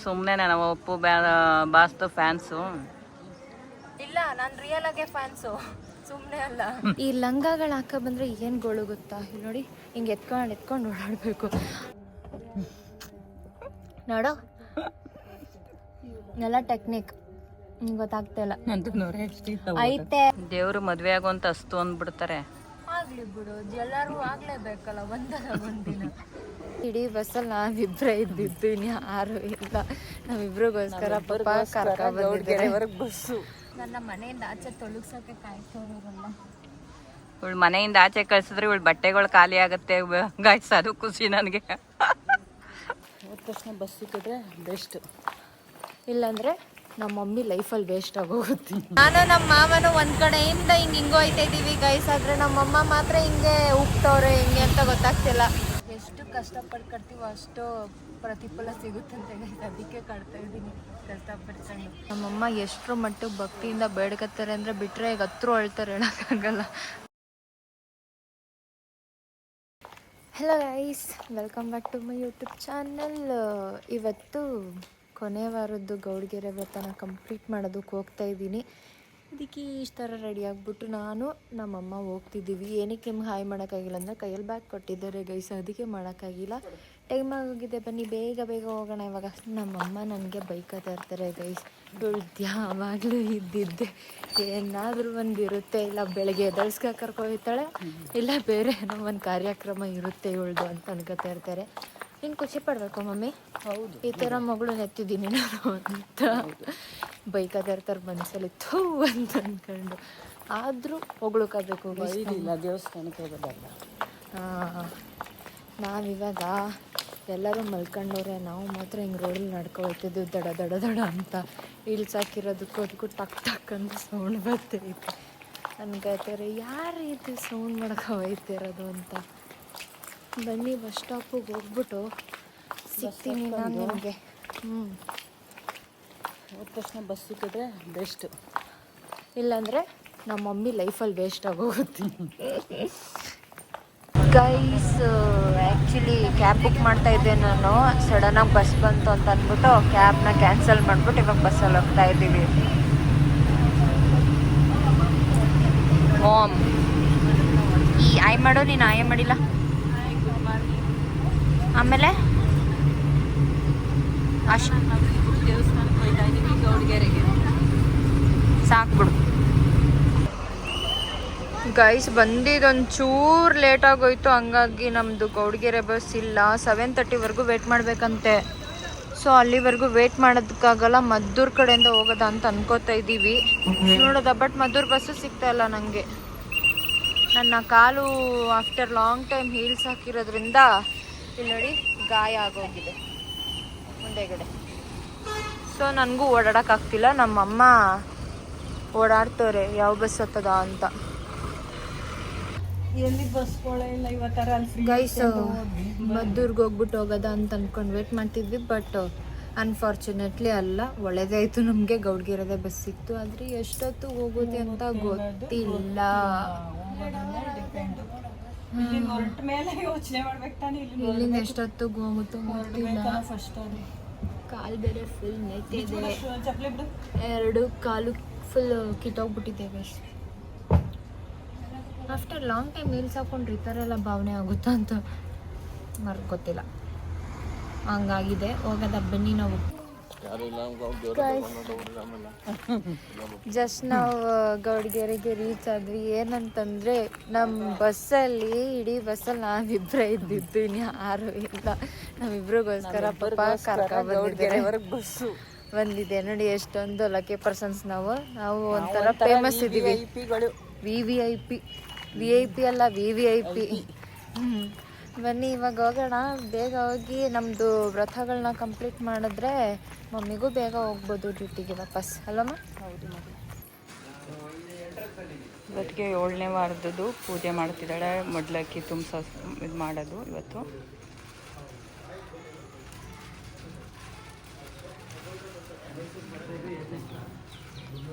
ಸುಮ್ಮನೆ ನಾವು ಒಪ್ಪು ಬಾಸ್ತು ಫ್ಯಾನ್ಸು ಇಲ್ಲ, ನಾನು ರಿಯಲ್ ಆಗೇ ಫ್ಯಾನ್ಸು, ಸುಮ್ಮನೆ ಅಲ್ಲ. ಈ ಲಂಗಗಳು ಹಾಕ ಬಂದ್ರೆ ಏನು ಗೋಳು ಗೊತ್ತಾ? ಇಲ್ಲಿ ನೋಡಿ, ಹಿಂಗೆ ಎತ್ಕೊಂಡು ಓಡಾಡಬೇಕು ನೋಡು, ಎಲ್ಲ ಟೆಕ್ನಿಕ್ ಗೊತ್ತಾಗ್ತಾ ಇಲ್ಲ. ಐತೆ ದೇವ್ರು ಮದ್ವೆ ಆಗೋಂತ ಅಸ್ತು ಅಂದ್ಬಿಡ್ತಾರೆ. ಆಗ್ಲಿ ಬಿಡು, ಎಲ್ಲರೂ ಆಗ್ಲೇಬೇಕಲ್ಲ ಒಂದಿನ. ಇಡೀ ಬಸ್ಸಲ್ಲಿ ನಾವಿಬ್ರೇ ಇದ್ದಿದ್ದು, ಇನ್ನು ಯಾರು ಇಲ್ಲ. ನಾವಿಬ್ರಿಗೋಸ್ಕರ ಪಾಪ ಬಸ್ಸು. ನನ್ನ ಮನೆಯಿಂದ ಆಚೆ ತೊಲಗಿಸೋಕೆ ಕಾಯ್ತೋರಲ್ಲ. ಇವಳು ಮನೆಯಿಂದ ಆಚೆ ಕಳ್ಸಿದ್ರೆ ಇವಳು ಬಟ್ಟೆಗಳು ಖಾಲಿ ಆಗುತ್ತೆ ಗಾಯ್ಸ್, ಅದು ಖುಷಿ ನನಗೆ. ಹೋದ ತಕ್ಷಣ ಬಸ್ ಸಿಕ್ಕಿದ್ರೆ ಬೆಸ್ಟ್, ಇಲ್ಲಾಂದ್ರೆ ನಮ್ಮ ಮಮ್ಮಿ ಲೈಫಲ್ಲಿ ವೇಸ್ಟ್ ಆಗೋಗುತ್ತೆ. ನಾನು ನಮ್ಮ ಮಾವನು ಒಂದ್ ಕಡೆಯಿಂದ ಹಿಂಗೆ ಹೋಯ್ತಾ ಇದ್ದೀವಿ ಗೈಸ್, ಆದ್ರೆ ನಮ್ಮಮ್ಮ ಮಾತ್ರ ಹಿಂಗೆ ಉಪ್ತವ್ರೆ ಹಿಂಗೆ ಅಂತ ಗೊತ್ತಾಗ್ತಿಲ್ಲ. ಎಷ್ಟು ಕಷ್ಟಪಟ್ಟು ಕಟ್ತೀವೋ ಅಷ್ಟು ಪ್ರತಿಫಲ ಸಿಗುತ್ತಂತೆ ಗೈಸ್, ಅದಕ್ಕೆ ಕಟ್ತಾ ಇದ್ದೀನಿ ಕಷ್ಟಪಡ್ಕೊಂಡು. ನಮ್ಮಮ್ಮ ಎಷ್ಟರ ಮಟ್ಟಿಗೆ ಭಕ್ತಿಯಿಂದ ಬೇಡ್ಕತ್ತಾರೆ ಅಂದ್ರೆ ಬಿಟ್ರೆ ಈಗ ಹತ್ರ ಅಳ್ತಾರೆ, ಹೇಳೋಕ್ಕಾಗಲ್ಲ. Hello guys, welcome back to my YouTube channel. ಇವತ್ತು ಕೊನೆ ವಾರದ್ದು ಗೌಡ್ಗೆರೆ ವ್ರತನ ಕಂಪ್ಲೀಟ್ ಮಾಡೋದಕ್ಕೆ ಹೋಗ್ತಾ ಇದ್ದೀನಿ. ಅದಕ್ಕೆ ಇಷ್ಟು ಥರ ರೆಡಿ ಆಗಿಬಿಟ್ಟು ನಾನು ನಮ್ಮಮ್ಮ ಹೋಗ್ತಿದ್ದೀವಿ. ಏನಕ್ಕೆ ನಿಮ್ಗೆ ಹಾಯ್ ಮಾಡೋಕ್ಕಾಗಿಲ್ಲ ಅಂದರೆ ಕೈಯಲ್ಲಿ ಬ್ಯಾಗ್ ಕೊಟ್ಟಿದ್ದಾರೆ ಗೈಸ್, ಅದಕ್ಕೆ ಮಾಡೋಕ್ಕಾಗಿಲ್ಲ. ಟೈಮ್ ಆಗೋಗಿದೆ, ಬನ್ನಿ ಬೇಗ ಹೋಗೋಣ ಇವಾಗ. ನಮ್ಮಮ್ಮ ನನಗೆ ಬೈಕತ್ತಾ ಇರ್ತಾರೆ ಗೈಸ್, ಇವಳ್ದು ಯಾವಾಗಲೂ ಇದ್ದಿದ್ದೆ, ಏನಾದರೂ ಒಂದು ಇರುತ್ತೆ, ಇಲ್ಲ ಬೆಳಗ್ಗೆ ಎದಳ್ಸ್ಕ ಕರ್ಕೊಯ್ತಾಳೆ, ಇಲ್ಲ ಬೇರೆ ಏನೋ ಒಂದು ಕಾರ್ಯಕ್ರಮ ಇರುತ್ತೆ ಇವಳ್ದು ಅಂತ ಅನ್ಕೋತಾ ಇರ್ತಾರೆ. ನೀನು ಖುಷಿ ಪಡಬೇಕು ಮಮ್ಮಿ, ಹೌದು, ಈ ಥರ ಮಗಳು ನೆತ್ತಿದ್ದೀನಿ ನಾನು ಅಂತ ಬೈಕದ ಇರ್ತಾರೆ ಮನಸ್ಸಲ್ಲಿ ಥೂ ಅಂತ ಅಂದ್ಕೊಂಡು. ಆದರೂ ಹೊಗ್ಳಕೋಬೇಕು, ಇಲ್ಲ ದೇವಸ್ಥಾನಕ್ಕೆ ಹೋಗೋದಲ್ಲ. ನಾವಿವಾಗ ಎಲ್ಲರೂ ಮಲ್ಕೊಂಡವ್ರೆ, ನಾವು ಮಾತ್ರ ಹಿಂಗೆ ರೋಡಲ್ಲಿ ನಡ್ಕೊ ಹೋಗ್ತಿದ್ವಿ ದಡ ಅಂತ. ಇಳ್ಸಾಕಿರೋದಕ್ಕೂ ಅದಕ್ಕೂ ಟಕ್ ಅಂತ ಸೌಂಡ್ ಬರ್ತೈತೆ. ಅನ್ಕೋತಾರೆ ಯಾರು ಇದು ಸೌಂಡ್ ಮಾಡ್ಕೊ ಹೋಯ್ತಿರೋದು ಅಂತ. ಬನ್ನಿ ಬಸ್ ಸ್ಟಾಪಿಗೆ ಹೋಗ್ಬಿಟ್ಟು ಸಿಗ್ತೀನಿ ನಾನು ನಿಮಗೆ. ಹೋದ ತಕ್ಷಣ ಬಸ್ ಸಿಕ್ಕಿದ್ರೆ ಬೆಸ್ಟ್, ಇಲ್ಲಾಂದರೆ ನಮ್ಮ ಮಮ್ಮಿ ಲೈಫಲ್ಲಿ ವೇಸ್ಟ್ ಆಗೋಗುತ್ತೆ. ಗೈಸ್, ಆ್ಯಕ್ಚುಲಿ ಕ್ಯಾಬ್ ಬುಕ್ ಮಾಡ್ತಾ ಇದ್ದೆ ನಾನು, ಸಡನ್ನಾಗಿ ಬಸ್ ಬಂತು ಅಂತ ಅಂದ್ಬಿಟ್ಟು ಕ್ಯಾಬ್ನ ಕ್ಯಾನ್ಸಲ್ ಮಾಡಿಬಿಟ್ಟು ಇವಾಗ ಬಸ್ಸಲ್ಲಿ ಹೋಗ್ತಾ ಇದ್ದೀವಿ. ಹೋಮ್ ಈ ಆಯ್ ಮಾಡೋ, ನೀನು ಆಯ್ ಮಾಡಿಲ್ಲ. ಆಮೇಲೆ ಅಷ್ಟು ದೇವಸ್ಥಾನಕ್ಕೆ ಹೋಗ್ತಾ ಇದ್ದೀವಿ ಗೌಡ್ಗೆರೆಗೆ, ಸಾಕ್ಬಿಡು ಗೈಸ್. ಬಂದಿದ್ದೊಂಚೂರು ಲೇಟ್ ಆಗೋಯ್ತು, ಹಂಗಾಗಿ ನಮ್ಮದು ಗೌಡ್ಗೆರೆ ಬಸ್ ಇಲ್ಲ. 7:30ವರೆಗೂ ವೇಟ್ ಮಾಡಬೇಕಂತೆ. ಸೊ ಅಲ್ಲಿವರೆಗೂ ವೇಟ್ ಮಾಡೋದಕ್ಕಾಗಲ್ಲ, ಮದ್ದೂರು ಕಡೆಯಿಂದ ಹೋಗೋದ ಅಂತ ಅನ್ಕೋತಾ ಇದ್ದೀವಿ. ನೋಡೋದ, ಬಟ್ ಮದ್ದೂರು ಬಸ್ಸು ಸಿಗ್ತಾ ಇಲ್ಲ ನನಗೆ. ನನ್ನ ಕಾಲು ಆಫ್ಟರ್ ಲಾಂಗ್ ಟೈಮ್ ಹೀಲ್ಸ್ ಹಾಕಿರೋದ್ರಿಂದ ಇಲ್ಲಿ ನೋಡಿ ಗಾಯ ಆಗೋಗಿದೆ ಮುಂದೆಗಡೆ. ಸೊ ನನಗೂ ಓಡಾಡೋಕ್ಕಾಗ್ತಿಲ್ಲ. ನಮ್ಮಮ್ಮ ಓಡಾಡ್ತವ್ರೆ ಯಾವ ಬಸ್ ಹತ್ತದ ಅಂತ. ಎಲ್ಲಿ ಬಸ್ಗಳೇ ಇಲ್ಲ ಇವತ್ತರ. ಗೈಸ್, ಮದ್ದೂರ್ಗೆ ಹೋಗ್ಬಿಟ್ಟು ಹೋಗೋದ ಅಂತ ಅಂದ್ಕೊಂಡು ವೇಟ್ ಮಾಡ್ತಿದ್ವಿ, ಬಟ್ ಅನ್ಫಾರ್ಚುನೇಟ್ಲಿ ಅಲ್ಲ, ಒಳ್ಳೇದಾಯಿತು ನಮಗೆ ಗೌಡ್ಗೆರೆದೇ ಬಸ್ ಸಿಕ್ತು. ಆದರೆ ಎಷ್ಟೊತ್ತು ಹೋಗುತ್ತೆ ಅಂತ ಗೊತ್ತಿಲ್ಲ. ಇಲ್ಲಿಂದ ಎಷ್ಟೊತ್ತಿಗೆ ಹೋಗುತ್ತೋ ಗೊತ್ತಿಲ್ಲ. ಕಾಲು ಬೇರೆ ಫುಲ್ ನೆತ್ತಿದೆ, 2 ಕಾಲು ಫುಲ್ ಕಿತ್ತೋಗ್ಬಿಟ್ಟಿದ್ದೇವೆ. ಆಫ್ಟರ್ ಲಾಂಗ್ ಟೈಮ್ ಹೀಲ್ಸ್ ಹಾಕೊಂಡ್ರೆ ಈ ಥರ ಎಲ್ಲ ಭಾವನೆ ಆಗುತ್ತಾ ಅಂತ ಗೊತ್ತಿಲ್ಲ, ಹಂಗಾಗಿದೆ. ಹೋಗೋದ ಬನ್ನಿ ನಾವು. ಜಸ್ಟ್ ನಾವು ಗೌಡ್ಗೆರೆಗೆ ರೀಚ್ ಆದ್ವಿ. ಏನಂತಂದರೆ ನಮ್ಮ ಬಸ್ಸಲ್ಲಿ, ಇಡೀ ಬಸ್ಸಲ್ಲಿ ನಾವಿಬ್ಬರೇ ಇದ್ದಿದ್ದು, ಇನ್ನು ಯಾರು ಇಲ್ಲ. ನಾವಿಬ್ರಿಗೋಸ್ಕರ ಪಾಪ ಕರ್ಕೊಂಡ್ಬಂದಿದ್ದಾರೆ ಬಸ್ಸು ಬಂದಿದೆ. ನೋಡಿ ಎಷ್ಟೊಂದು ಲಕ್ಕಿ ಪರ್ಸನ್ಸ್ ನಾವು ಒಂಥರ ಫೇಮಸ್ ಇದ್ದೀವಿ. ವಿ ಐ ಪಿ ಅಲ್ಲ, VVIP. ಬನ್ನಿ ಇವಾಗ ಹೋಗೋಣ, ಬೇಗ ಹೋಗಿ ನಮ್ಮದು ವ್ರತಗಳನ್ನ ಕಂಪ್ಲೀಟ್ ಮಾಡಿದ್ರೆ ಮಮ್ಮಿಗೂ ಬೇಗ ಹೋಗ್ಬೋದು ಡ್ಯೂಟಿಗೆ ವಾಪಸ್, ಅಲ್ಲಮ್ಮ? ಹೌದು ಮಗು. ಇವತ್ತಿಗೆ 7ನೇ ವಾರದ್ದು ಪೂಜೆ ಮಾಡ್ತಿದ್ದಾಳೆ. ಮಡ್ಲಕ್ಕಿ ಇದು ಮಾಡೋದು ಇವತ್ತು.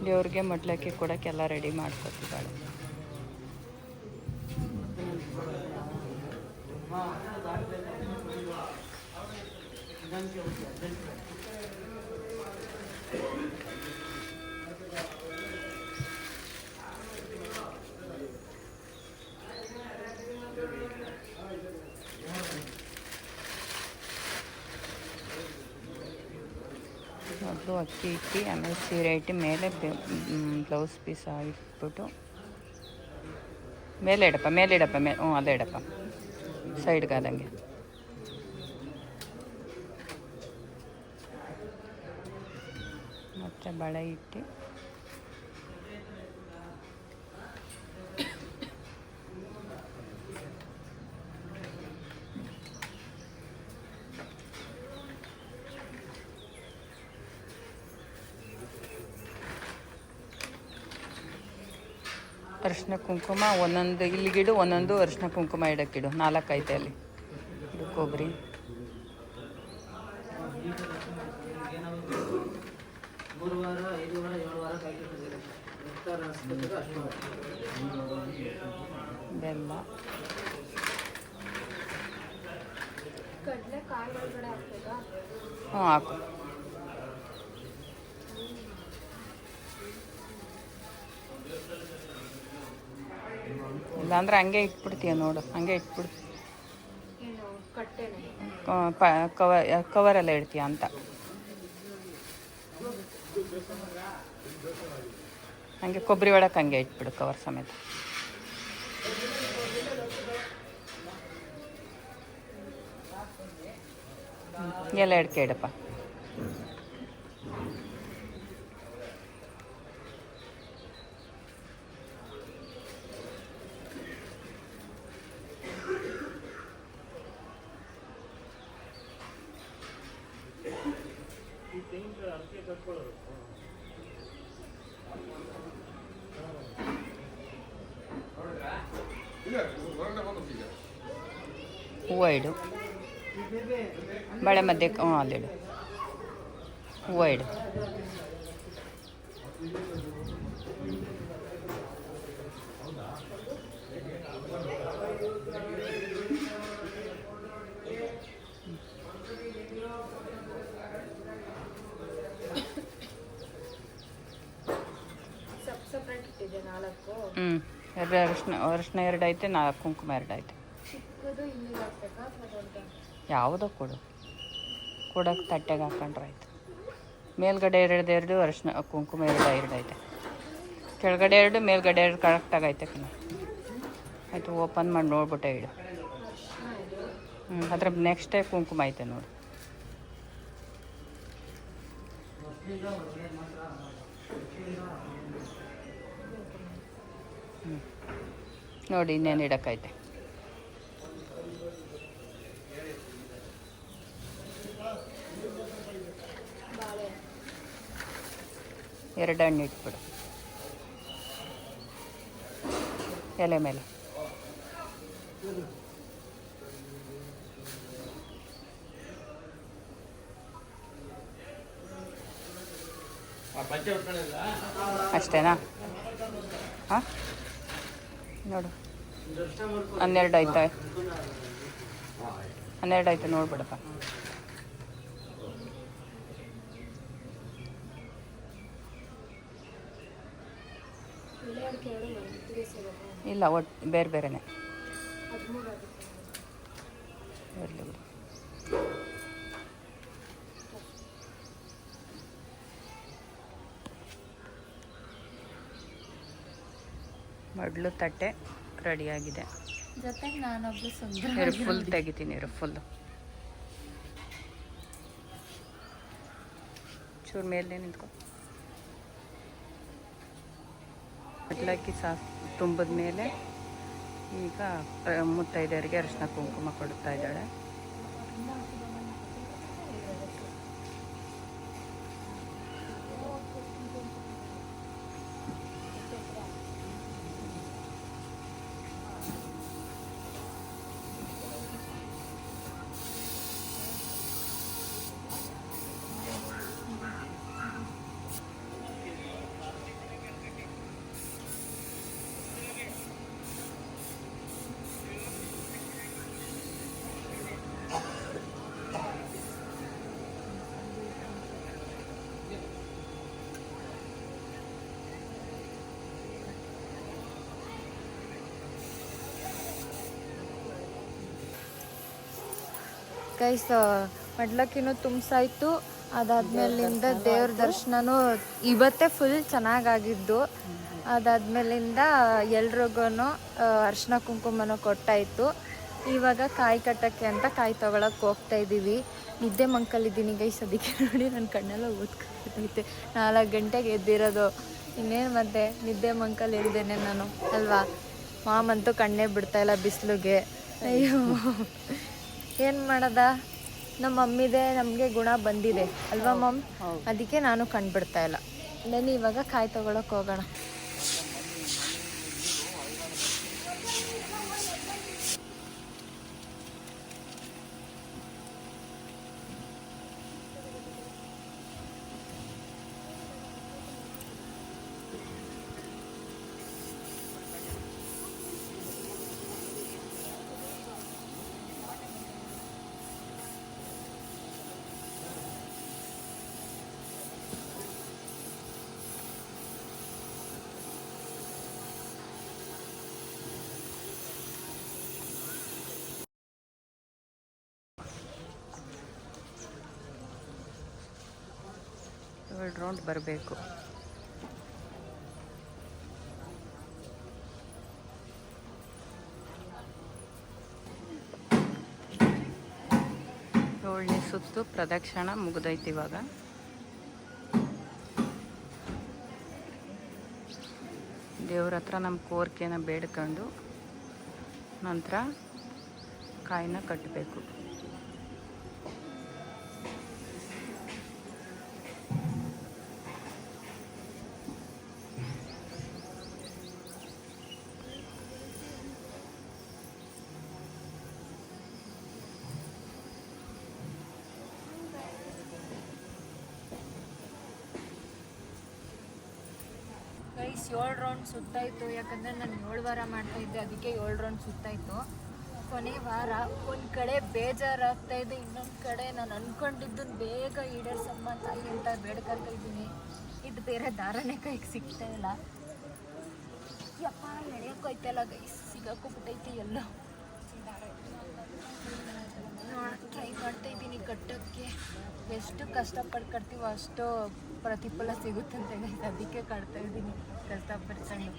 ದೇವ್ರಿಗೆ ಮಡ್ಲಕ್ಕಿ ಕೊಡೋಕ್ಕೆಲ್ಲ ರೆಡಿ ಮಾಡ್ಕೊತಿದ್ದಾಳೆ. ಮೊದಲು ಅಕ್ಕಿ ಇಟ್ಟು ಆಮೇಲೆ ಸೀರೆ ಇಟ್ಟು ಮೇಲೆ ಬ್ಲೌಸ್ ಪೀಸ್ ಇಟ್ಬಿಟ್ಟು ಮೇಲೆ ಇಡಪ್ಪ ಹ್ಞೂ ಅದೇ ಇಡಪ್ಪ ಸೈಡ್ಗೆ ಆದಂಗೆ. ಮತ್ತು ಬಳೆ ಇಟ್ಟು ಅರಿಶಿನ ಕುಂಕುಮ ಒಂದೊಂದು ಇಲ್ಲಿಗಿಡು, ಒಂದೊಂದು ಅರಿಶಿನ ಕುಂಕುಮ ಇಡೋಕ್ಕಿಡು. 4 ಐತೆ ಅಲ್ಲಿ. ಇದು ಕೊಬ್ಬರಿ, ಬೆಲ್ಲ, ಹ್ಞೂ ಹಾಕು. ಇಲ್ಲಾಂದ್ರೆ ಹಂಗೆ ಇಟ್ಬಿಡ್ತೀಯ ನೋಡು, ಹಂಗೆ ಇಟ್ಬಿಡು. ಕವರೆಲ್ಲ ಇಡ್ತೀಯ ಅಂತ. ಹಂಗೆ ಕೊಬ್ಬರಿ ಒಳಕ್ಕೆ ಹಂಗೆ ಇಟ್ಬಿಡು ಕವರ್ ಸಮೇತ. ಎಲ್ಲ ಎಡ್ಕೆ ಇಡಪ್ಪ. ಹೂವು ಇಡು, ಬಳೆ ಮಧ್ಯೆ ಹ್ಞೂ ಅಲ್ಲಿಡು. ಹೂವು ಇಡು. ಎರಡು ಅರಿಶಿನ 2 ಐತೆ, 4 ಕುಂಕುಮ 2 ಐತೆ. ಯಾವುದೋ ಕೊಡು, ಕೊಡೋಕೆ ತಟ್ಟೆಗೆ ಹಾಕೊಂಡ್ರೆ ಆಯ್ತು. ಮೇಲ್ಗಡೆ 2 ಅರಿಶಿನ ಕುಂಕುಮ 2 ಐತೆ, ಕೆಳಗಡೆ 2 ಮೇಲ್ಗಡೆ 2 ಕರೆಕ್ಟಾಗಿ ಐತೆ ಕಣ. ಆಯಿತು, ಓಪನ್ ಮಾಡಿ ನೋಡ್ಬಿಟ್ಟೆ ಇಡು. ಅದ್ರ ನೆಕ್ಸ್ಟೇ ಕುಂಕುಮ ಐತೆ ನೋಡು. ನೋಡಿ ಇನ್ನೇನು ಇಡೋಕ್ಕೈತೆ. ಎರಡು ಹಣ್ಣು ಇಟ್ಬಿಡು ಎಲೆ ಮೇಲೆ. ಅಷ್ಟೇನಾ? ಹಾಂ ನೋಡು, 12 ಆಯ್ತಾ? 12 ಆಯ್ತು, ನೋಡ್ಬಿಡಪ್ಪ. ಇಲ್ಲ, ಒಟ್ಟು ಬೇರೆ ಬೇರೆನೆ ಇರಲಿ ಬಿಡು. ಮಡ್ಲು ತಟ್ಟೆ ರೆಡಿಯಾಗಿದೆ. ಜೊತೆಗೆ ನಾನೊಬ್ಬಳು ಸುಂದರ ಇರು, ಫುಲ್ ತೆಗಿತೀನಿ ಇರು, ಫುಲ್ಲು ಚೂರು ಮೇಲೆ ನಿಂತ್ಕೊ. ಅಡ್ಲಕ್ಕಿ ತುಂಬಿದ ಮೇಲೆ ಈಗ ಮುತ್ತೈದೆಯರಿಗೆ ಅರಿಶಿನ ಕುಂಕುಮ ಕೊಡ್ತಾ ಇದ್ದಾಳೆ. ಗೈಸ್, ಮಡ್ಲಕ್ಕಿನೂ ತುಂಬಿಸಾಯ್ತು. ಅದಾದ್ಮೇಲಿಂದ ದೇವ್ರ ದರ್ಶನನೂ ಇವತ್ತೇ ಫುಲ್ ಚೆನ್ನಾಗಾಗಿದ್ದು. ಅದಾದ್ಮೇಲಿಂದ ಎಲ್ರಿಗೂ ಅರ್ಶಿನ ಕುಂಕುಮನ ಕೊಟ್ಟಾಯಿತು. ಇವಾಗ ಕಾಯಿ ಕಟ್ಟಕ್ಕೆ ಅಂತ ಕಾಯಿ ತೊಗೊಳಕ್ಕೆ ಹೋಗ್ತಾ ಇದ್ದೀವಿ. ನಿದ್ದೆ ಮಂಕಲ್ಲಿದ್ದೀನಿ ಗೈಸ್, ಅದಕ್ಕೆ ನೋಡಿ ನನ್ನ ಕಣ್ಣೆಲ್ಲ ಓದ್ಕೊತೈತೆ. 4 ಗಂಟೆಗೆ ಎದ್ದಿರೋದು, ಇನ್ನೇನು ಮತ್ತೆ ನಿದ್ದೆ ಮಂಕಲ್ಲಿ ಇಲ್ದೇನೆ ನಾನು ಅಲ್ವಾ. ಮಾಮಂತೂ ಕಣ್ಣೇ ಬಿಡ್ತಾಯಿಲ್ಲ ಬಿಸಿಲಿಗೆ. ಅಯ್ಯೋ ಏನು ಮಾಡೋದ, ನಮ್ಮ ಮಮ್ಮಿದೆ ನಮಗೆ ಗುಣ ಬಂದಿದೆ ಅಲ್ವಾ ಮಮ್, ಅದಕ್ಕೆ ನಾನು ಕಣ್ಣು ಬಿಡ್ತಾಯಿಲ್ಲ. ನಾನು ಇವಾಗ ಕಾಯಿ ತೊಗೊಳಕ್ಕೆ ಹೋಗೋಣ. ರೌಂಡ್ ಬರಬೇಕು. ಏಳನೇ ಸುತ್ತು ಪ್ರದಕ್ಷಿಣ ಮುಗಿದೈತಿ. ಇವಾಗ ದೇವ್ರ ಹತ್ರ ನಮ್ಮ ಕೋರಿಕೆನ ಬೇಡ್ಕೊಂಡು ನಂತರ ಕಾಯಿನ ಕಟ್ಟಬೇಕು. ಗೈಸ್ 7 ರೌಂಡ್ ಸುತ್ತಾಯಿತು. ಯಾಕಂದರೆ ನಾನು 7 ವಾರ ಮಾಡ್ತಾಯಿದ್ದೆ, ಅದಕ್ಕೆ 7 ರೌಂಡ್ ಸುತ್ತಾಯಿತು. ಕೊನೆ ವಾರ ಒಂದು ಕಡೆ ಬೇಜಾರಾಗ್ತಾಯಿದೆ, ಇನ್ನೊಂದು ಕಡೆ ನಾನು ಅಂದ್ಕೊಂಡಿದ್ದನ್ನು ಬೇಗ ಈಡೇರ್ಸಮ್ಮ ತಾಯಿ ಅಂತ ಬೇಡ್ಕೊಳ್ತಾ ಇದ್ದೀನಿ. ಇದು ಬೇರೆ ದಾರನೇ ಕೈಗೆ ಸಿಗ್ತಾ ಇಲ್ಲ. ಯಪ್ಪ ಎಳೆಯೋಕ್ಕೋಯ್ತಲ್ಲ ಗೈಸ್, ಸಿಗಾಕೋಬಿಟ್ಟೈತಿ ಎಲ್ಲ. ಟ್ರೈ ಮಾಡ್ತಾ ಇದ್ದೀನಿ ಕಟ್ಟೋಕ್ಕೆ. ಎಷ್ಟು ಕಷ್ಟಪಟ್ಟು ಕಟ್ತೀವೋ ಅಷ್ಟು ಪ್ರತಿಫಲ ಸಿಗುತ್ತಂತೆ ಗೈಸ್, ಅದಕ್ಕೆ ಕಟ್ತಾ ಇದ್ದೀನಿ ಕಷ್ಟಪಡ್ಕೊಂಡು.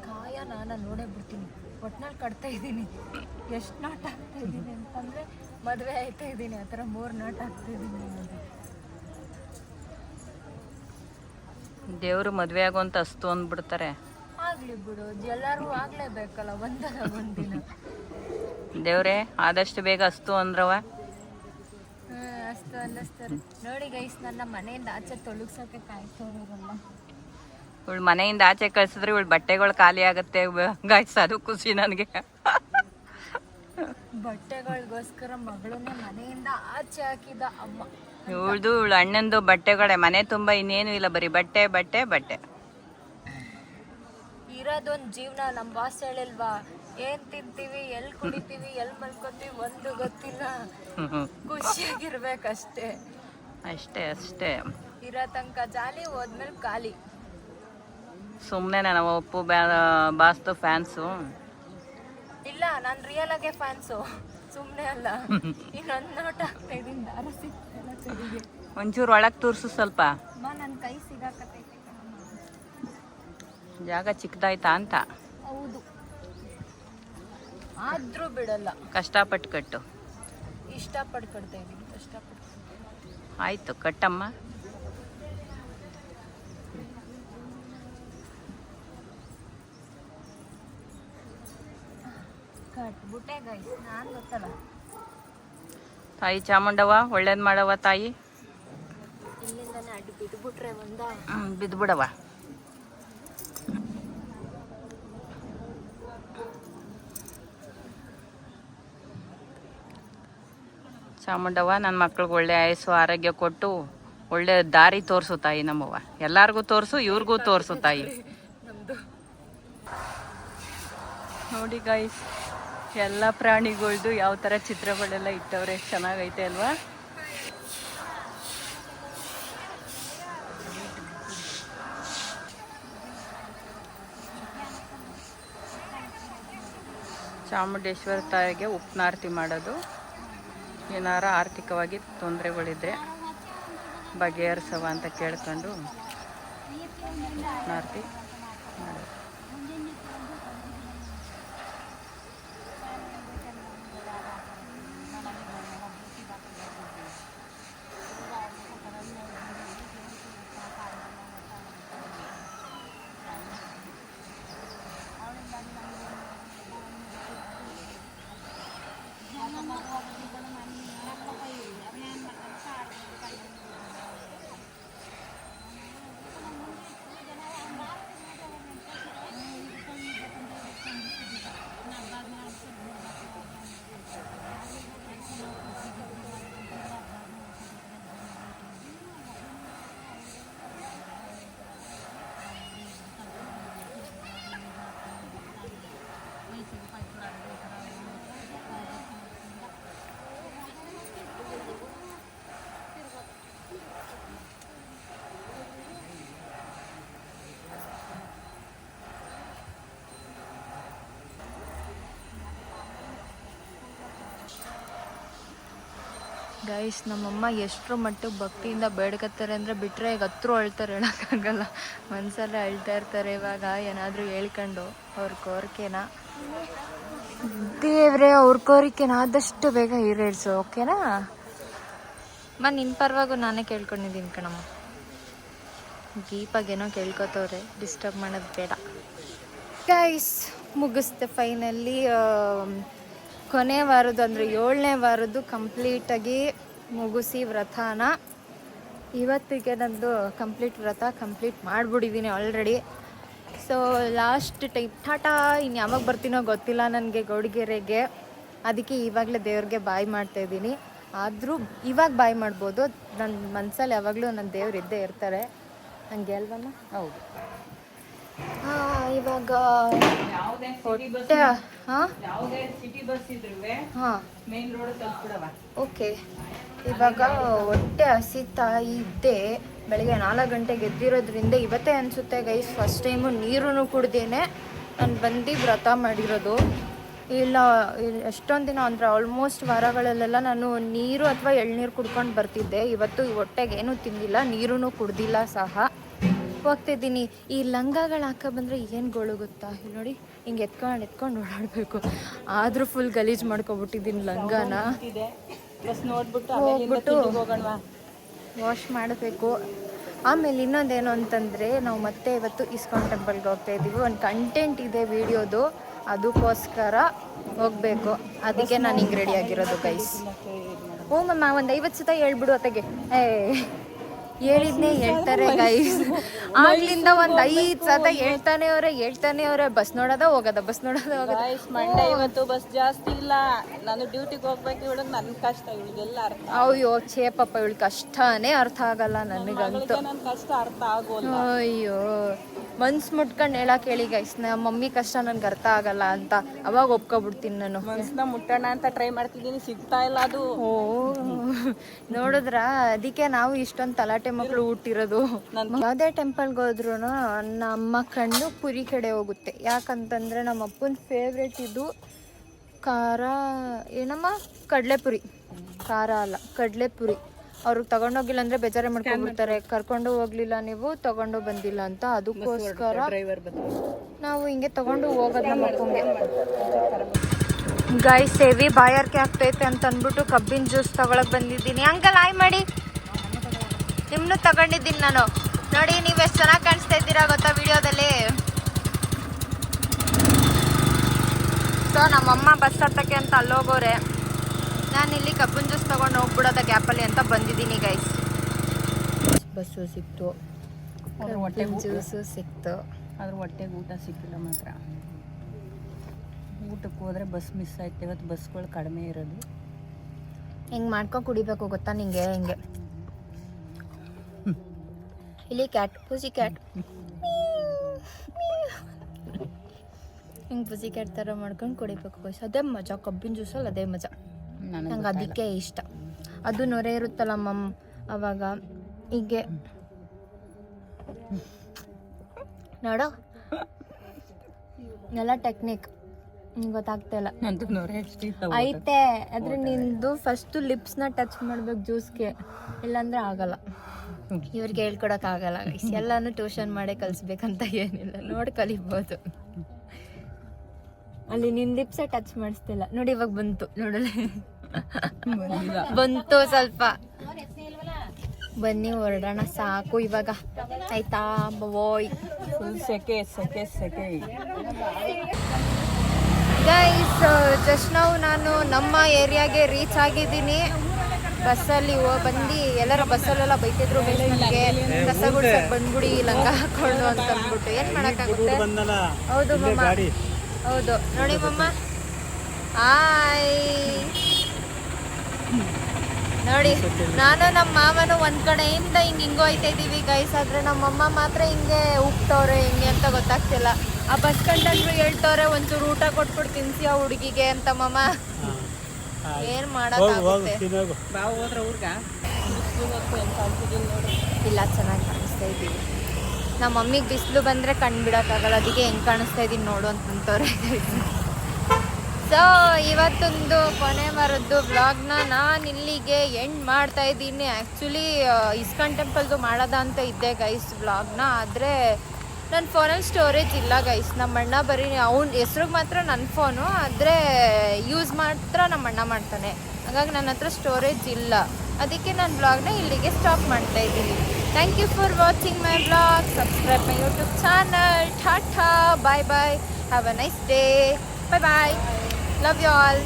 ಕಾಯ ನಾನು ನೋಡೇ ಬಿಡ್ತೀನಿ, ಒಟ್ನಲ್ಲಿ ಕಟ್ತಾ ಇದ್ದೀನಿ. ಎಷ್ಟು ನಾಟ ಆಗ್ತಾ ಇದ್ದೀನಿ ಅಂತಂದರೆ ಮದುವೆ ಆಯ್ತಾ ಇದ್ದೀನಿ, ಆ ಥರ 3 ನಾಟ ಆಗ್ತಾ ಇದ್ದೀನಿ. ದೇವರು ಮದುವೆ ಆಗೋಂತ ಅಸ್ತು ಅಂದ್ಬಿಡ್ತಾರೆ. ಆಗ್ಲಿ ಬಿಡು, ಎಲ್ಲರೂ ಆಗ್ಲೇಬೇಕಲ್ಲ ಒಂದಲ್ಲ ಒಂದಿನ. ದೇವ್ರೆ ಆದಷ್ಟು ಬೇಗ ಅಸ್ತು ಅಂದ್ರವ. ಅಷ್ಟು ಅನ್ನಿಸ್ತಾರೆ ನೋಡಿ ಗೈಸ್. ನನ್ನ ಮನೆಯಿಂದ ಆಚೆ ತೊಳಗ್ಸೋಕೆ ಕಾಯ್ತವ್ರಲ್ಲ. ಇವಳು ಮನೆಯಿಂದ ಆಚೆ ಕಳ್ಸಿದ್ರೆ ಇವಳು ಬಟ್ಟೆಗಳು ಖಾಲಿ ಆಗುತ್ತೆ ಗಾಯ್ಸ್, ಅದು ಖುಷಿ ನನಗೆ. ಬಟ್ಟೆಗಳಿಗೋಸ್ಕರ ಮಗಳನ್ನೇ ಮನೆಯಿಂದ ಆಚೆ ಹಾಕಿದ ಅಮ್ಮ. ಇವಳು ಅಣ್ಣಂದು ಬಟ್ಟೆಗಳೇ ಮನೆ ತುಂಬ, ಇನ್ನೇನು ಇಲ್ಲ, ಬರೀ ಬಟ್ಟೆ ಬಟ್ಟೆ ಬಟ್ಟೆ. ಇರೋದೊಂದು ಜೀವನ. ನಮ್ಮ ಬಾಸ್ ಹೇಳಿಲ್ವಾ, ಏನ್ ತಿಂತೀವಿ, ಎಲ್ಲಿ ಕುಡಿತೀವಿ, ಎಲ್ಲಿ ಮಲ್ಕೋತೀವಿ ಒಂದು ಗೊತ್ತಿಲ್ಲ, ಖುಷಿಯಾಗಿರ್ಬೇಕಷ್ಟೇ. ಅಷ್ಟೇ ಅಷ್ಟೇ. ಇರೋ ತನಕ ಜಾಲಿ, ಹೋದ್ಮೇಲೆ ಖಾಲಿ. ಸುಮ್ಮನೆ ನಾನು ಒಪ್ಪು ಬಾಸ್ತು ಫ್ಯಾನ್ಸು ಇಲ್ಲ, ನಾನು ರಿಯಲ್ ಆಗೇ ಫ್ಯಾನ್ಸು, ಸುಮ್ಮನೆ ಅಲ್ಲ. ಇನ್ನೊಂದು ನೋಟ ಆಗ್ತಾ ಇದೀನಿ, ದಾರ ಸಿಗ್ತಿಲ್ಲ ಕೈಗೆ. ಒಂಚೂರು ಒಳಗೆ ತೋರಿಸು ಸ್ವಲ್ಪ. ನನ್ನ ಕೈ ಸಿಗಾಕತೈತೆ. ಜಾಗ ಚಿಕ್ಕದಾಯ್ತಾ ಅಂತ. ಹೌದು, ಆದ್ರೂ ಬಿಡಲ್ಲ, ಕಷ್ಟಪಟ್ಟು ಕಟ್ಟು. ಇಷ್ಟಪಟ್ಟು ಕಟ್ತಾ ಇದ್ದೀನಿ, ಕಷ್ಟಪಟ್ಟು. ಆಯ್ತು ಕಟ್ಟಮ್ಮ. ಕಟ್ಬಿಟ್ಟೆ ಗೈಸ್, ನಾನು ಗೊತ್ತಲ್ಲ. ತಾಯಿ ಚಾಮುಂಡವ್ವ ಒಳ್ಳೇದು ಮಾಡವ ತಾಯಿ. ಇಲ್ಲಿಂದಾನೆ ಅಡ್ಡಿ ಬಿದ್ದುಬಿಟ್ರೆ ಬಿದ್ದುಬಿಡವ. ಚಾಮುಂಡವ್ವ ನನ್ನ ಮಕ್ಳಿಗೆ ಒಳ್ಳೆ ಆಯಸ್ಸು ಆರೋಗ್ಯ ಕೊಟ್ಟು ಒಳ್ಳೆ ದಾರಿ ತೋರಿಸು ತಾಯಿ ನಮ್ಮವ್ವ. ಎಲ್ಲಾರ್ಗೂ ತೋರಿಸು, ಇವ್ರಿಗೂ ತೋರಿಸು ತಾಯಿ. ನೋಡಿ ಗಾಯ್ಸ್, ಎಲ್ಲ ಪ್ರಾಣಿಗಳ್ದು ಯಾವ ಥರ ಚಿತ್ರಗಳೆಲ್ಲ ಇಟ್ಟವ್ರೆ, ಚೆನ್ನಾಗೈತೆ ಅಲ್ವಾ. ಚಾಮುಂಡೇಶ್ವರಿ ತಾಯಿಗೆ ಉಪನಾರತಿ ಮಾಡೋದು. ಏನಾರ ಆರ್ಥಿಕವಾಗಿ ತೊಂದರೆಗಳಿದ್ರೆ ಬಗೆಹರಿಸವ ಅಂತ ಕೇಳ್ಕೊಂಡು ಉಪನಾರತಿ ಮಾಡೋದು. ಗೈಸ್, ನಮ್ಮಮ್ಮ ಎಷ್ಟರ ಮಟ್ಟಿಗೆ ಭಕ್ತಿಯಿಂದ ಬೇಡ್ಕತ್ತಾರೆ ಅಂದರೆ ಬಿಟ್ಟರೆ ಈಗ ಹತ್ರ ಅಳ್ತಾರೆ, ಹೇಳೋಕ್ಕಾಗಲ್ಲ. ಮನಸ್ಸಲ್ಲೇ ಅಳ್ತಾ ಇರ್ತಾರೆ. ಇವಾಗ ಏನಾದರೂ ಹೇಳ್ಕೊಂಡು ಅವ್ರ ಕೋರಿಕೆನ, ದೇವ್ರೆ ಅವ್ರ ಕೋರಿಕೆನ ಆದಷ್ಟು ಬೇಗ ಈಡೇರಿಸು, ಓಕೆನಾ? ನಿನ್ನ ಪರವಾಗೂ ನಾನೇ ಕೇಳ್ಕೊಂಡಿದ್ದೀನಿ ಕಣಮ್ಮ. ದೀಪಾಗೇನೋ ಕೇಳ್ಕೊತವ್ರೆ, ಡಿಸ್ಟರ್ಬ್ ಮಾಡೋದು ಬೇಡ. ಗೈಸ್, ಮುಗಿಸ್ತೆ ಫೈನಲಿ. ಕೊನೆ ವಾರದ್ದು ಅಂದರೆ 7ನೇ ವಾರದ್ದು ಕಂಪ್ಲೀಟಾಗಿ ಮುಗಿಸಿ ವ್ರತನ. ಇವತ್ತಿಗೆ ನಂದು ಕಂಪ್ಲೀಟ್ ವ್ರತ ಕಂಪ್ಲೀಟ್ ಮಾಡಿಬಿಟ್ಟಿದ್ದೀನಿ ಆಲ್ರೆಡಿ. ಸೊ ಲಾಸ್ಟ್ ಟೈಮ್ ಟಾಟಾ. ಇನ್ನು ಯಾವಾಗ ಬರ್ತೀನೋ ಗೊತ್ತಿಲ್ಲ ನನಗೆ ಗೌಡಿಗೆರೆಗೆ. ಅದಕ್ಕೆ ಇವಾಗಲೇ ದೇವ್ರಿಗೆ ಬಾಯ್ ಮಾಡ್ತಾಯಿದ್ದೀನಿ. ಆದರೂ ಇವಾಗ ಬಾಯ್ ಮಾಡ್ಬೋದು. ನನ್ನ ಮನಸ್ಸಲ್ಲಿ ಯಾವಾಗಲೂ ನನ್ನ ದೇವ್ರು ಇದ್ದೇ ಇರ್ತಾರೆ ನನಗೆ, ಅಲ್ವಮ್ಮ? ಹೌದು. ಇವಾಗ ಯಾವುದೇ ಸಿಟಿ ಬಸ್ ಇದ್ರೂ ಮೇನ್ ರೋಡ್ ತಲುಪಿಡವ. ಓಕೆ, ಇವಾಗ ಹೊಟ್ಟೆ ಹಸಿತಾ ಇದ್ದೆ. ಬೆಳಗ್ಗೆ 4 ಗಂಟೆಗೆ ಎದ್ದಿರೋದ್ರಿಂದ ಇವತ್ತೇ ಅನಿಸುತ್ತೆ ಗೈಸ್ ಫಸ್ಟ್ ಟೈಮು ನೀರು ಕುಡ್ದೇನೆ ನಾನು ಬಂದು ವ್ರತ ಮಾಡಿರೋದು. ಇಲ್ಲ ಎಷ್ಟೊಂದು ದಿನ ಅಂದರೆ ಆಲ್ಮೋಸ್ಟ್ ವಾರಗಳಲ್ಲೆಲ್ಲ ನಾನು ನೀರು ಅಥವಾ ಎಳ್ನೀರು ಕುಡ್ಕೊಂಡು ಬರ್ತಿದ್ದೆ. ಇವತ್ತು ಹೊಟ್ಟೆಗೆ ಏನೂ ತಿಂದಿಲ್ಲ, ನೀರೂ ಕುಡ್ದಿಲ್ಲ ಸಹ. ಹೋಗ್ತಿದ್ದೀನಿ. ಈ ಲಂಗಗಳು ಹಾಕೋ ಬಂದರೆ ಏನು ಗೋಳು ಗೊತ್ತಾ? ಇಲ್ಲಿ ನೋಡಿ, ಹಿಂಗೆ ಎತ್ಕೊಂಡು ಓಡಾಡಬೇಕು. ಆದರೂ ಫುಲ್ ಗಲೀಜು ಮಾಡ್ಕೊಬಿಟ್ಟಿದ್ದೀನಿ ಲಂಗಾನ. ಹೋಗ್ಬಿಟ್ಟು ವಾಶ್ ಮಾಡಬೇಕು. ಆಮೇಲೆ ಇನ್ನೊಂದೇನು ಅಂತಂದರೆ, ನಾವು ಮತ್ತೆ ಇವತ್ತು ಇಸ್ಕಾನ್ ಟೆಂಪಲ್ಗೆ ಹೋಗ್ತಾಯಿದ್ದೀವಿ. ಒಂದು ಕಂಟೆಂಟ್ ಇದೆ ವಿಡಿಯೋದು, ಅದಕ್ಕೋಸ್ಕರ ಹೋಗಬೇಕು. ಅದಕ್ಕೆ ನಾನು ಹಿಂಗೆ ರೆಡಿ ಆಗಿರೋದು ಗೈಸ್. ಹ್ಞೂ ಮಮ್ಮ, ಒಂದು 50 ಸತ ಹೇಳ್ಬಿಡು ಅತ್ತಗೆ. ಹೇಳಿದ್ನೇ ಹೇಳ್ತಾರೆ ಗೈಸ್. ಆಗ್ಲಿಂದ ಒಂದು 5 ಸತ ಹೇಳ್ತಾನೆ ಅವರೇ. ಬಸ್ ನೋಡೋದ ಹೋಗೋದ. ಮಂಡೆ ಇವತ್ತು ಬಸ್ ಜಾಸ್ತಿ ಇಲ್ಲ. ನಾನು ಡ್ಯೂಟಿಗೆ ಹೋಗ್ಬೇಕು. ಇವಳಿಗೆ ನನ್ನ ಕಷ್ಟ, ಇವಳಿಗೆಲ್ಲ ಅರ್ಥ. ಅಯ್ಯೋ ಪಾಪ, ಇವಳು ಕಷ್ಟನೇ ಅರ್ಥ ಆಗಲ್ಲ ನನಗಂತೂ. ನನ್ನ ಕಷ್ಟ ಅರ್ಥ ಆಗೋಲ್ಲ. ಅಯ್ಯೋ, ಮನ್ಸು ಮುಟ್ಕೊಂಡು ಹೇಳಕ್ಕೆ ಹೇಳಿ ಗೈಸ್, ನಮ್ಮ ಮಮ್ಮಿ ಕಷ್ಟ ನನಗೆ ಅರ್ಥ ಆಗಲ್ಲ ಅಂತ. ಅವಾಗ ಒಪ್ಕೊಬಿಡ್ತೀನಿ ನಾನು. ಮನ್ಸನ್ನ ಮುಟ್ಟೋಣ ಅಂತ ಟ್ರೈ ಮಾಡ್ತಿದ್ದೀನಿ, ಸಿಗ್ತಾ ಇಲ್ಲ ಅದು. ಓ ನೋಡಿದ್ರ, ಅದಕ್ಕೆ ನಾವು ಇಷ್ಟೊಂದು ತಲಾಟೆ ಮಕ್ಕಳು ಹುಟ್ಟಿರೋದು. ಯಾವುದೇ ಟೆಂಪಲ್ಗೆ ಹೋದ್ರೂ ನಮ್ಮ ಕಣ್ಣು ಪುರಿ ಕಡೆ ಹೋಗುತ್ತೆ. ಯಾಕಂತಂದರೆ ನಮ್ಮ ಅಪ್ಪನ ಫೇವ್ರೇಟ್ ಇದು ಕಡಲೆಪುರಿ. ಖಾರ ಅಲ್ಲ, ಕಡಲೆಪುರಿ. ಅವ್ರಿಗೆ ತಗೊಂಡೋಗಿಲ್ಲ ಅಂದರೆ ಬೇಜಾರೇ ಮಾಡ್ಕೊಂಡ್ಬಿಡ್ತಾರೆ. ಕರ್ಕೊಂಡು ಹೋಗ್ಲಿಲ್ಲ, ನೀವು ತಗೊಂಡು ಬಂದಿಲ್ಲ ಅಂತ. ಅದಕ್ಕೋಸ್ಕರ ನಾವು ಹಿಂಗೆ ತಗೊಂಡು ಹೋಗೋದು ನಮ್ಮ ಅಪ್ಪಂಗೆ. ಗೈಸ್, ಹೆವಿ ಬಾಯಾರಿಕೆ ಆಗ್ತೈತೆ ಅಂತ ಅಂದ್ಬಿಟ್ಟು ಕಬ್ಬಿನ ಜ್ಯೂಸ್ ತಗೊಳಕ್ ಬಂದಿದ್ದೀನಿ. ಅಂಕಲ್ ಆಯ್ ಮಾಡಿ, ನಿಮ್ಮನ್ನು ತಗೊಂಡಿದ್ದೀನಿ ನಾನು. ನೋಡಿ, ನೀವು ಎಷ್ಟು ಚೆನ್ನಾಗಿ ಕಾಣಿಸ್ತಾ ಇದ್ದೀರಾ ಗೊತ್ತಾ ವಿಡಿಯೋದಲ್ಲಿ. ಸೊ ನಮ್ಮಮ್ಮ ಬಸ್ ಹತ್ತಕ್ಕೆ ಅಂತ ಅಲ್ಲೋಗೋರೆ. ನಾನಿಲ್ಲಿ ಕಬ್ಬಿನ ಜ್ಯೂಸ್ ತೊಗೊಂಡು ಹೋಗ್ಬಿಡೋದ ಗ್ಯಾಪಲ್ಲಿ ಅಂತ ಬಂದಿದ್ದೀನಿ ಗೈಸ್. ಬಸ್ಸು ಸಿಕ್ತು, ಜ್ಯೂಸು ಸಿಕ್ತು. ಆದ್ರೆ ಹೊಟ್ಟೆಗೆ ಊಟ ಸಿಕ್ಕಿಲ್ಲ ಮಾತ್ರ. ಊಟಕ್ಕೆ ಹೋದರೆ ಬಸ್ ಮಿಸ್ ಆಯ್ತು. ಇವತ್ತು ಬಸ್ಗಳು ಕಡಿಮೆ ಇರೋದು. ಹಿಂಗೆ ಮಾಡ್ಕೊಂಡು ಕುಡಿಬೇಕು ಗೊತ್ತಾ ನಿಂಗೆ? ಹಿಂಗೆ ಇಲ್ಲಿ ಪುಸಿ ಕ್ಯಾಟ್ ಹಿಂಗೆ ಪುಸಿ ಕ್ಯಾಟ್ ಥರ ಮಾಡ್ಕೊಂಡು ಕುಡಿಬೇಕು ಗೈಸ್. ಅದೇ ಮಜಾ, ಕಬ್ಬಿನ ಜ್ಯೂಸಲ್ಲಿ ಅದೇ ಮಜಾ. ನಂಗೆ ಅದಕ್ಕೆ ಇಷ್ಟ. ಅದು ನೊರೆ ಇರುತ್ತಲ್ಲ ಅವಾಗ ಹೀಗೆ ನೋಡೋ, ಎಲ್ಲ ಟೆಕ್ನಿಕ್. ಗೊತ್ತಾಗ್ತಾ ಇಲ್ಲ. ನಂದು 100 ಐತೆ ಆದ್ರೆ ನಿಂದು ಫಸ್ಟ್ ಲಿಪ್ಸ್ನ ಟಚ್ ಮಾಡ್ಬೇಕು ಜ್ಯೂಸ್ಗೆ, ಇಲ್ಲಾಂದ್ರೆ ಆಗಲ್ಲ. ಇವ್ರಿಗೆ ಹೇಳ್ಕೊಡಕ್ ಆಗಲ್ಲ ಗೈಸ್, ಎಲ್ಲಾನು ಟ್ಯೂಷನ್ ಮಾಡೇ ಕಲಿಸ್ಬೇಕಂತ ಏನಿಲ್ಲ, ನೋಡಿ ಕಲಿಬೋದು. ಅಲ್ಲಿ ನಿನ್ ಲಿಪ್ಸೇ ಟಚ್ ಮಾಡಿಸ್ತಿಲ್ಲ ನೋಡಿ, ಇವಾಗ ಬಂತು ನೋಡಲ್ಲ, ಬಂತು ಸ್ವಲ್ಪ. ಬನ್ನಿ ಹೊರಡೋಣ, ಸಾಕು ಇವಾಗ ಆಯ್ತಾ ಬಾಯ್. ಫುಲ್ ಸೆಕೆ ಸೆಕೆ ಸೆಕೆ. ಗೈಸ್ ಜಸ್ಟ್ ನಾವು ನಾನು ನಮ್ಮ ಏರಿಯಾಗೆ ರೀಚ್ ಆಗಿದ್ದೀನಿ. ಬಸ್ಸಲ್ಲಿ ಬಂದು ಎಲ್ಲರ ಬಸ್ಸಲ್ಲೆಲ್ಲ ಬೈತಿದ್ರು ನನಗೆ, ಕಸ ಗುಡ್ಸಕ್ ಬಂದ್ಬಿಡಿ ಲಂಗ ಹಾಕೊಂಡು ಅಂತ ಅಂದ್ಬಿಟ್ಟು. ಏನ್ ಮಾಡಕ್ಕಾಗುತ್ತೆ? ಹೌದು ಮಮ್ಮ, ಹೌದು ನೋಡಿ ಮಮ್ಮ. ಹಾಯ್ ನೋಡಿ, ನಾನು ನಮ್ಮ ಮಾಮನು ಒಂದ್ ಕಡೆಯಿಂದ ಹಿಂಗ್ ಹೋಯ್ತಾ ಇದೀವಿ ಗೈಸ್. ಆದ್ರೆ ನಮ್ಮಮ್ಮ ಮಾತ್ರ ಹಿಂಗೆ ಉಪ್ತವ್ರೆ, ಹಿಂಗೆ ಅಂತ ಗೊತ್ತಾಗ್ತಿಲ್ಲ. ಆ ಬಸ್ ಕಂಡಕ್ಟ್ರು ಹೇಳ್ತವ್ರೆ ಒಂಚೂರು ಊಟ ಕೊಟ್ಬಿಟ್ಟು ತಿನ್ಸಿ ಆ ಹುಡುಗಿಗೆ ಅಂತ. ಮಮ್ಮ ಏನ್ ಮಾಡಕ್ಕಾಗುತ್ತೆ? ಇಲ್ಲ, ಚೆನ್ನಾಗಿ ಕಾಣಿಸ್ತಾ ಇದ್ದೀವಿ. ನಮ್ಮ ಮಮ್ಮಿಗೆ ಬಿಸಿಲು ಬಂದ್ರೆ ಕಣ್ಬಿಡಕ್ಕಾಗಲ್ಲ, ಅದಕ್ಕೆ ಹೆಂಗ್ ಕಾಣಿಸ್ತಾ ಇದೀನಿ ನೋಡು ಅಂತಂತವ್ರೆ. ಸೊ ಇವತ್ತೊಂದು ಕೊನೆ ವಾರದ್ದು ವ್ಲಾಗ್ನ ನಾನು ಇಲ್ಲಿಗೆ ಎಂಡ್ ಮಾಡ್ತಾ ಇದ್ದೀನಿ. ಆ್ಯಕ್ಚುಲಿ ಇಸ್ಕಾನ್ ಟೆಂಪಲ್ದು ಮಾಡೋದ ಅಂತ ಇದ್ದೆ ಗೈಸ್ ವ್ಲಾಗ್ನ, ಆದರೆ ನನ್ನ ಫೋನಲ್ಲಿ ಸ್ಟೋರೇಜ್ ಇಲ್ಲ ಗೈಸ್. ನಮ್ಮ ಅಣ್ಣ ಬರೀ ಅವ್ನ ಹೆಸ್ರಿಗೆ ಮಾತ್ರ ನನ್ನ ಫೋನು, ಆದರೆ ಯೂಸ್ ಮಾತ್ರ ನಮ್ಮ ಅಣ್ಣ ಮಾಡ್ತಾನೆ. ಹಾಗಾಗಿ ನನ್ನ ಹತ್ರ ಸ್ಟೋರೇಜ್ ಇಲ್ಲ, ಅದಕ್ಕೆ ನಾನು ವ್ಲಾಗ್ನ ಇಲ್ಲಿಗೆ ಸ್ಟಾಪ್ ಮಾಡ್ತಾ ಇದ್ದೀನಿ. Thank you for watching my vlog. Subscribe my YouTube channel. Tata, bye bye, have a nice day, bye bye, love you all.